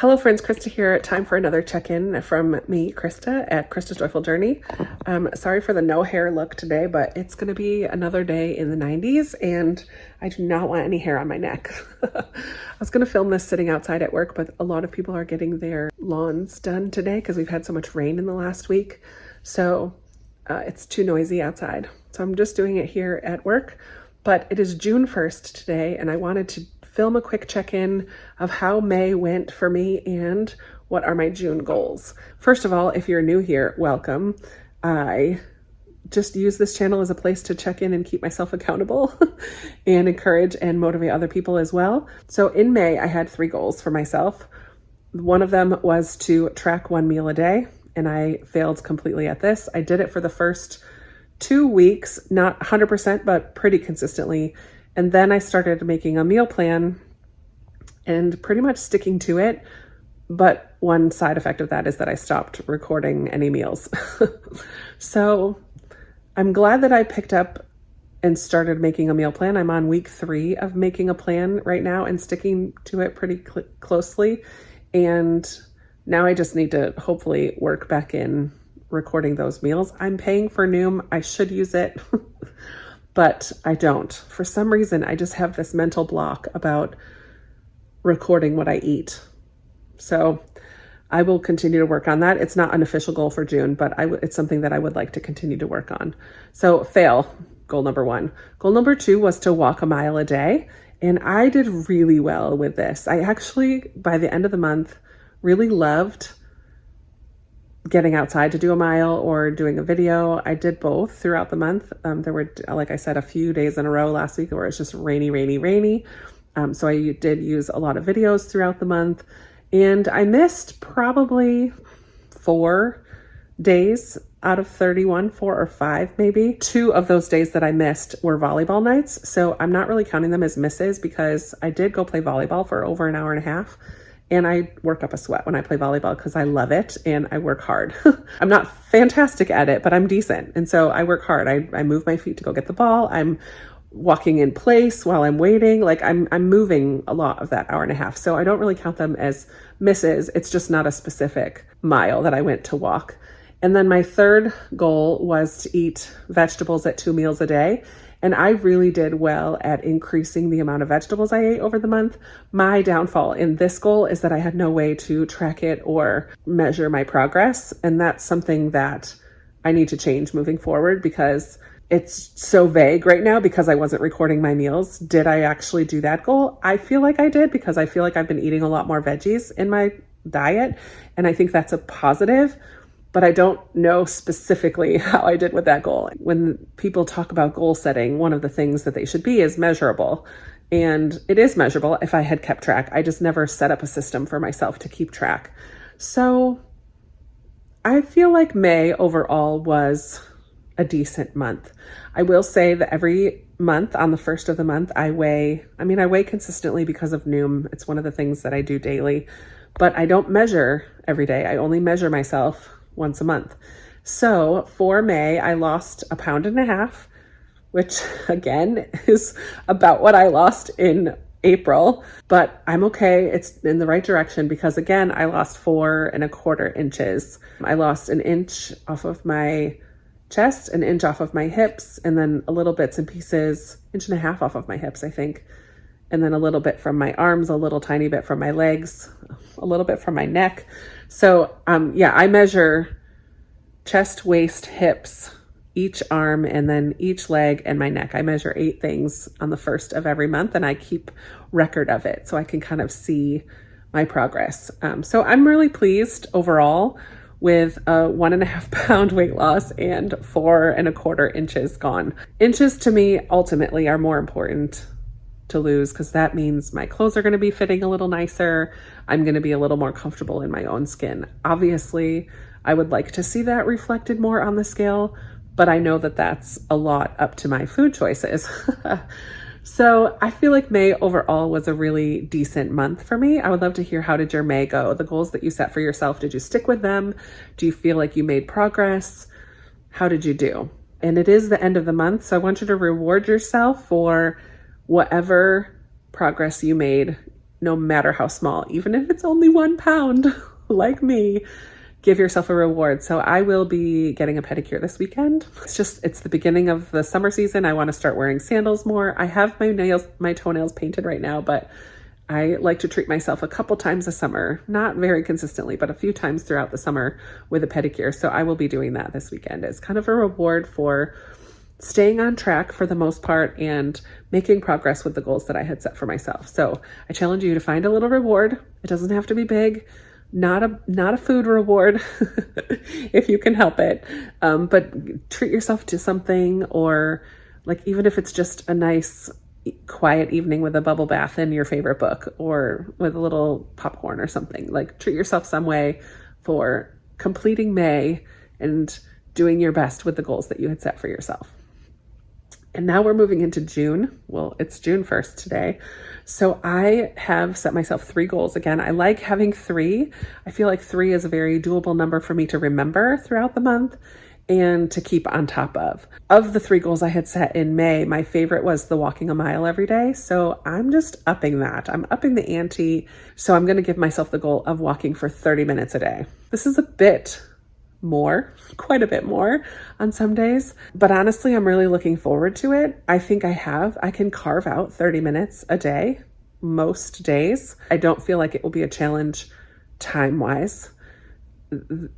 Hello friends, Krista here. Time for another check-in from me, Krista, at Krista's Joyful Journey. Sorry for the no hair look today, but it's going to be another day in the 90s and I do not want any hair on my neck. I was going to film this sitting outside at work, but a lot of people are getting their lawns done today because we've had so much rain in the last week. So it's too noisy outside. So I'm just doing it here at work, but it is June 1st today and I wanted to film a quick check-in of how May went for me and what are my June goals. First of all, if you're new here, welcome. I just use this channel as a place to check in and keep myself accountable and encourage and motivate other people as well. So in May, I had 3 goals for myself. One of them was to track 1 meal a day, and I failed completely at this. I did it for the first 2 weeks, not 100%, but pretty consistently. And then I started making a meal plan and pretty much sticking to it. But one side effect of that is that I stopped recording any meals. So I'm glad that I picked up and started making a meal plan. I'm on week 3 of making a plan right now and sticking to it pretty closely. And now I just need to hopefully work back in recording those meals. I'm paying for Noom. I should use it. But I don't. For some reason, I just have this mental block about recording what I eat. So I will continue to work on that. It's not an official goal for June, but it's something that I would like to continue to work on. So fail, goal number 1. Goal number 2 was to walk a mile a day. And I did really well with this. I actually, by the end of the month, really loved getting outside to do a mile or doing a video. I did both throughout the month. There were, like I said, a few days in a row last week where it's just rainy. So I did use a lot of videos throughout the month, and I missed probably 4 days out of 31, 4 or 5 maybe. 2 of those days that I missed were volleyball nights. So I'm not really counting them as misses because I did go play volleyball for over an hour and a half. And I work up a sweat when I play volleyball because I love it and I work hard. I'm not fantastic at it, but I'm decent. And so I work hard. I move my feet to go get the ball. I'm walking in place while I'm waiting. Like I'm moving a lot of that hour and a half. So I don't really count them as misses. It's just not a specific mile that I went to walk. And then my 3rd goal was to eat vegetables at 2 meals a day. And I really did well at increasing the amount of vegetables I ate over the month. My downfall in this goal is that I had no way to track it or measure my progress. And that's something that I need to change moving forward because it's so vague right now because I wasn't recording my meals. Did I actually do that goal? I feel like I did because I feel like I've been eating a lot more veggies in my diet. And I think that's a positive. But I don't know specifically how I did with that goal. When people talk about goal setting, one of the things that they should be is measurable. And it is measurable if I had kept track. I just never set up a system for myself to keep track. So I feel like May overall was a decent month. I will say that every month on the 1st of the month, I weigh consistently because of Noom. It's one of the things that I do daily, but I don't measure every day. I only measure myself once a month. So for May, I lost 1.5 pounds, which again is about what I lost in April, but I'm okay. It's in the right direction because again, I lost 4¼ inches. I lost 1 inch off of my chest, 1 inch off of my hips, and then a little bits and pieces, 1.5 inches off of my hips, I think. And then a little bit from my arms, a little tiny bit from my legs, a little bit from my neck. So I measure chest, waist, hips, each arm, and then each leg and my neck. I measure 8 things on the 1st of every month, and I keep record of it so I can kind of see my progress. So I'm really pleased overall with a 1.5 pound weight loss and 4¼ inches gone. Inches to me ultimately are more important to lose because that means my clothes are going to be fitting a little nicer. I'm going to be a little more comfortable in my own skin. Obviously, I would like to see that reflected more on the scale, but I know that that's a lot up to my food choices. So I feel like May overall was a really decent month for me. I would love to hear, how did your May go? The goals that you set for yourself, did you stick with them? Do you feel like you made progress? How did you do? And it is the end of the month, so I want you to reward yourself for whatever progress you made no matter how small, even if it's only 1 pound, like me, give yourself a reward. So I will be getting a pedicure this weekend. It's the beginning of the summer season. I want to start wearing sandals more. I have my toenails painted right now, but I like to treat myself a couple times a summer, not very consistently, but a few times throughout the summer with a pedicure. So I will be doing that this weekend. It's kind of a reward for staying on track for the most part and making progress with the goals that I had set for myself. So I challenge you to find a little reward. It doesn't have to be big, not a food reward if you can help it. But treat yourself to something, or like, even if it's just a nice quiet evening with a bubble bath and your favorite book, or with a little popcorn or something. Like, treat yourself some way for completing May and doing your best with the goals that you had set for yourself. And now we're moving into June. Well, it's June 1st today. So I have set myself 3 goals again. I like having 3. I feel like 3 is a very doable number for me to remember throughout the month and to keep on top of. Of the 3 goals I had set in May, my favorite was the walking a mile every day. So I'm just upping that. I'm upping the ante. So I'm going to give myself the goal of walking for 30 minutes a day. This is a bit more, quite a bit more on some days, but honestly, I'm really looking forward to it. I think I can carve out 30 minutes a day most days. I don't feel like it will be a challenge time-wise.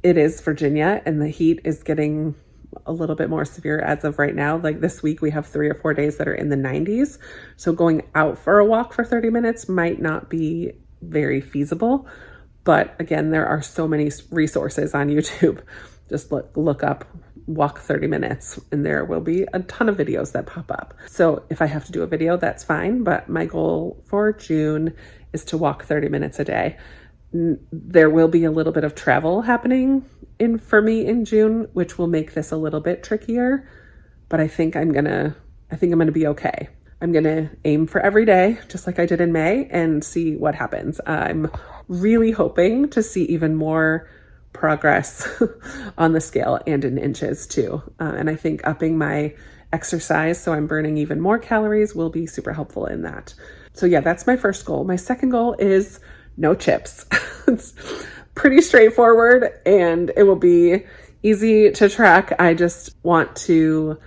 It is Virginia, and the heat is getting a little bit more severe as of right now. Like this week, we have 3 or 4 days that are in the 90s. So going out for a walk for 30 minutes might not be very feasible. But again, there are so many resources on YouTube. Just look up walk 30 minutes and there will be a ton of videos that pop up. So if I have to do a video, that's fine. But my goal for June is to walk 30 minutes a day. There will be a little bit of travel happening for me in June, which will make this a little bit trickier. But I think I'm gonna be okay. I'm gonna aim for every day, just like I did in May, and see what happens. I'm really hoping to see even more progress on the scale and in inches too. And I think upping my exercise so I'm burning even more calories will be super helpful in that. So yeah, that's my first goal. My second goal is no chips. It's pretty straightforward and it will be easy to track. I just want to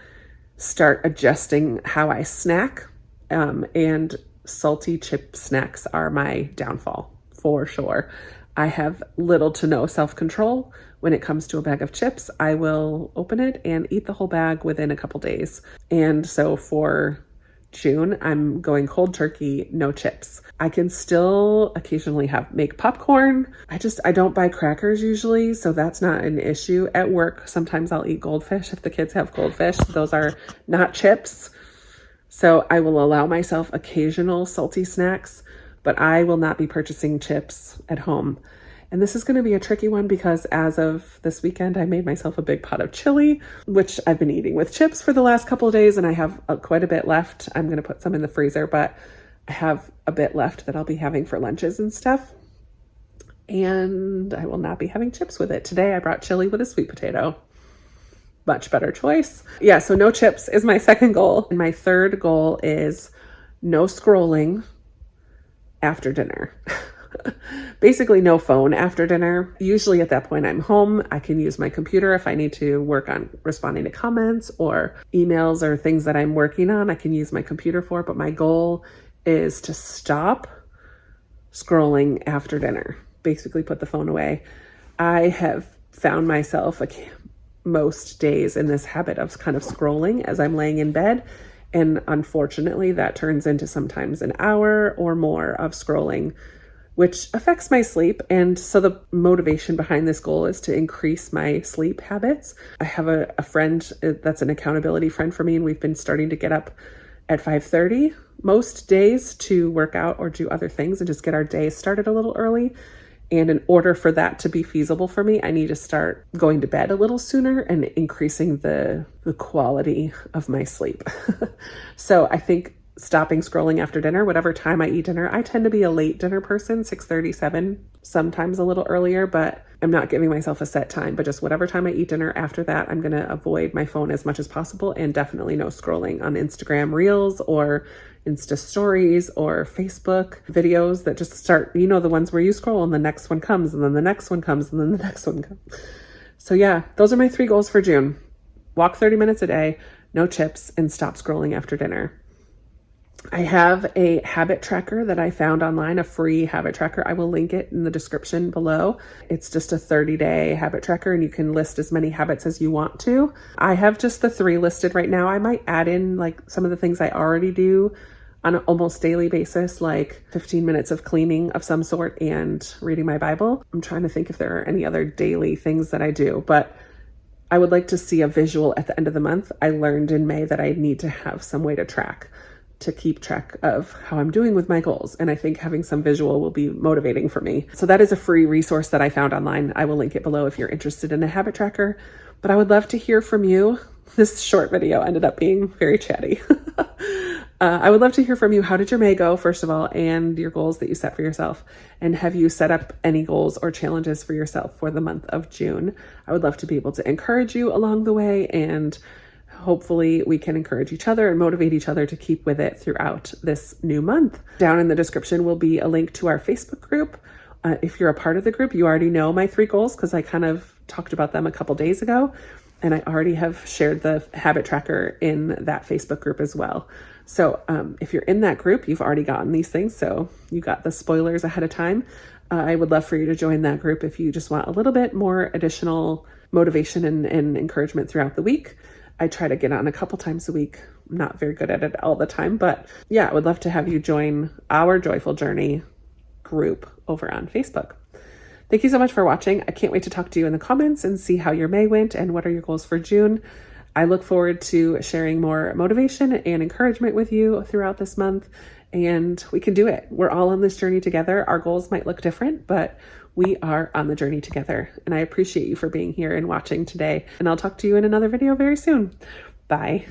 start adjusting how I snack, and salty chip snacks are my downfall for sure. I have little to no self-control when it comes to a bag of chips. I will open it and eat the whole bag within a couple days. And so for June, I'm going cold turkey, no chips. I can still occasionally make popcorn. I don't buy crackers usually, so that's not an issue. At work, sometimes I'll eat goldfish if the kids have goldfish. Those are not chips. So I will allow myself occasional salty snacks, but I will not be purchasing chips at home. And this is going to be a tricky one because as of this weekend, I made myself a big pot of chili, which I've been eating with chips for the last couple of days, and I have quite a bit left. I'm going to put some in the freezer, but I have a bit left that I'll be having for lunches and stuff. And I will not be having chips with it. Today I brought chili with a sweet potato. Much better choice. Yeah, so no chips is my second goal. And my third goal is no scrolling after dinner. Basically no phone after dinner. Usually at that point I'm home. I can use my computer if I need to work on responding to comments or emails or things that I'm working on. I can use my computer for, but my goal is to stop scrolling after dinner. Basically put the phone away. I have found myself most days in this habit of kind of scrolling as I'm laying in bed. And unfortunately, that turns into sometimes an hour or more of scrolling, which affects my sleep. And so the motivation behind this goal is to increase my sleep habits. I have a friend that's an accountability friend for me, and we've been starting to get up at 5:30 most days to work out or do other things and just get our day started a little early. And in order for that to be feasible for me, I need to start going to bed a little sooner and increasing the quality of my sleep. So I think stopping scrolling after dinner, whatever time I eat dinner, I tend to be a late dinner person, 6:37, sometimes a little earlier, but I'm not giving myself a set time, but just whatever time I eat dinner after that, I'm going to avoid my phone as much as possible, and definitely no scrolling on Instagram Reels or Insta stories or Facebook videos that just start, the ones where you scroll and the next one comes and then the next one comes and then the next one comes. So yeah, those are my 3 goals for June. Walk 30 minutes a day, no chips, and stop scrolling after dinner. I have a habit tracker that I found online, a free habit tracker. I will link it in the description below. It's just a 30-day habit tracker, and you can list as many habits as you want to. I have just the 3 listed right now. I might add in like some of the things I already do on an almost daily basis, like 15 minutes of cleaning of some sort and reading my Bible. I'm trying to think if there are any other daily things that I do, but I would like to see a visual at the end of the month. I learned in May that I need to have some way to keep track of how I'm doing with my goals. And I think having some visual will be motivating for me. So that is a free resource that I found online. I will link it below if you're interested in a habit tracker, but I would love to hear from you. This short video ended up being very chatty. I would love to hear from you. How did your May go, first of all, and your goals that you set for yourself? And have you set up any goals or challenges for yourself for the month of June? I would love to be able to encourage you along the way, and hopefully we can encourage each other and motivate each other to keep with it throughout this new month. Down in the description will be a link to our Facebook group. If you're a part of the group, you already know my 3 goals because I kind of talked about them a couple days ago. And I already have shared the habit tracker in that Facebook group as well. So if you're in that group, you've already gotten these things. So you got the spoilers ahead of time. I would love for you to join that group if you just want a little bit more additional motivation and encouragement throughout the week. I try to get on a couple times a week. I'm not very good at it all the time, but yeah, I would love to have you join our Joyful Journey group over on Facebook. Thank you so much for watching. I can't wait to talk to you in the comments and see how your May went and what are your goals for June. I look forward to sharing more motivation and encouragement with you throughout this month, and we can do it. We're all on this journey together. Our goals might look different, but we are on the journey together. And I appreciate you for being here and watching today. And I'll talk to you in another video very soon. Bye.